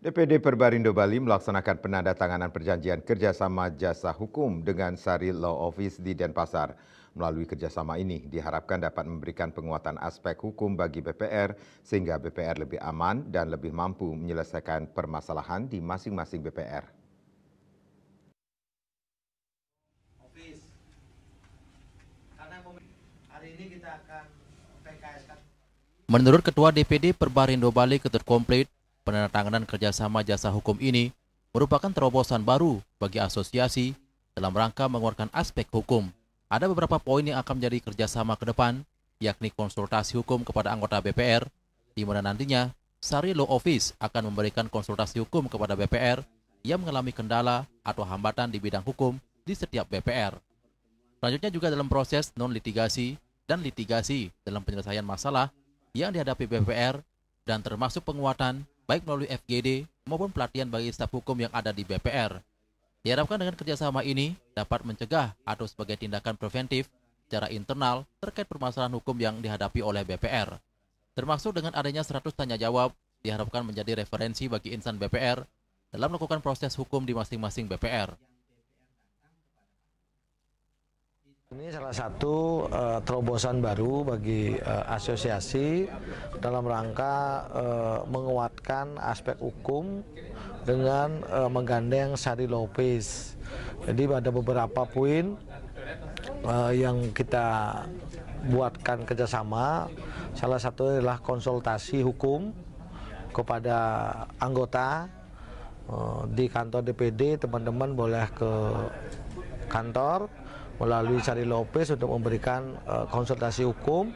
DPD Perbarindo Bali melaksanakan penandatanganan perjanjian kerjasama jasa hukum dengan Sari Law Office di Denpasar. Melalui kerjasama ini diharapkan dapat memberikan penguatan aspek hukum bagi BPR sehingga BPR lebih aman dan lebih mampu menyelesaikan permasalahan di masing-masing BPR. Menurut Ketua DPD Perbarindo Bali Ketut Komplit, penandatanganan kerjasama jasa hukum ini merupakan terobosan baru bagi asosiasi dalam rangka mengeluarkan aspek hukum. Ada beberapa poin yang akan menjadi kerjasama ke depan, yakni konsultasi hukum kepada anggota BPR, di mana nantinya Sari Law Office akan memberikan konsultasi hukum kepada BPR yang mengalami kendala atau hambatan di bidang hukum di setiap BPR. Selanjutnya juga dalam proses non-litigasi dan litigasi dalam penyelesaian masalah yang dihadapi BPR dan termasuk penguatan baik melalui FGD maupun pelatihan bagi staf hukum yang ada di BPR. Diharapkan dengan kerjasama ini dapat mencegah atau sebagai tindakan preventif secara internal terkait permasalahan hukum yang dihadapi oleh BPR. Termasuk dengan adanya 100 tanya jawab diharapkan menjadi referensi bagi insan BPR dalam melakukan proses hukum di masing-masing BPR. Ini salah satu terobosan baru bagi asosiasi dalam rangka menguatkan aspek hukum dengan menggandeng Sari Law Office. Jadi ada beberapa poin yang kita buatkan kerjasama. Salah satu adalah konsultasi hukum kepada anggota di kantor DPD. Teman-teman boleh ke kantor melalui Sari Law Office untuk memberikan konsultasi hukum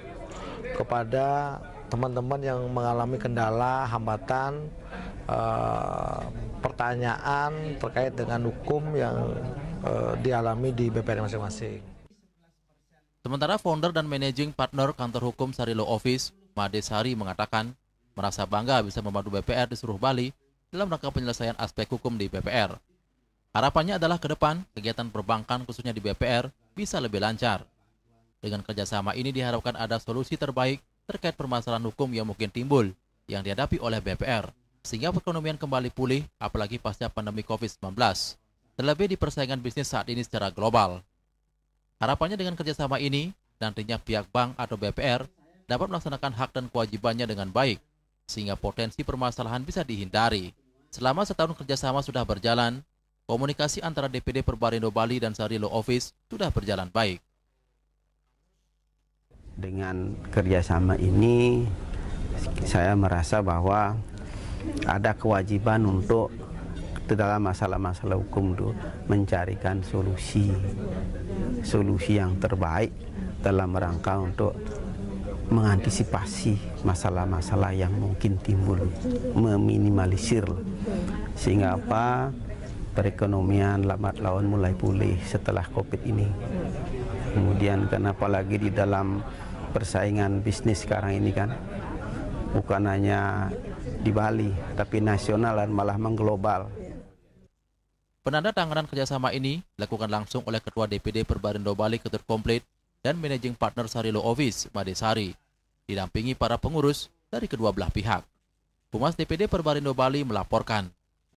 kepada teman-teman yang mengalami kendala, hambatan, pertanyaan terkait dengan hukum yang dialami di BPR masing-masing. Sementara founder dan managing partner kantor hukum Sari Law Office, Made Sari, mengatakan merasa bangga bisa membantu BPR di seluruh Bali dalam rangka penyelesaian aspek hukum di BPR. Harapannya adalah ke depan, kegiatan perbankan khususnya di BPR bisa lebih lancar. Dengan kerjasama ini diharapkan ada solusi terbaik terkait permasalahan hukum yang mungkin timbul yang dihadapi oleh BPR, sehingga perekonomian kembali pulih apalagi pasca pandemi COVID-19, terlebih di persaingan bisnis saat ini secara global. Harapannya dengan kerjasama ini, nantinya pihak bank atau BPR dapat melaksanakan hak dan kewajibannya dengan baik, sehingga potensi permasalahan bisa dihindari. Selama setahun kerjasama sudah berjalan, komunikasi antara DPD Perbarindo Bali dan Sari Law Office sudah berjalan baik. Dengan kerjasama ini, saya merasa bahwa ada kewajiban untuk dalam masalah-masalah hukum itu mencarikan solusi yang terbaik dalam rangka untuk mengantisipasi masalah-masalah yang mungkin timbul, meminimalisir sehingga perekonomian lambat laun mulai pulih setelah COVID ini. Kemudian kenapa lagi di dalam persaingan bisnis sekarang ini kan, bukan hanya di Bali, tapi nasional dan malah mengglobal. Penandatanganan kerjasama ini dilakukan langsung oleh Ketua DPD Perbarindo Bali Ketut Komplit dan Managing Partner Sari Law Office, Made Sari, didampingi para pengurus dari kedua belah pihak. Humas DPD Perbarindo Bali melaporkan.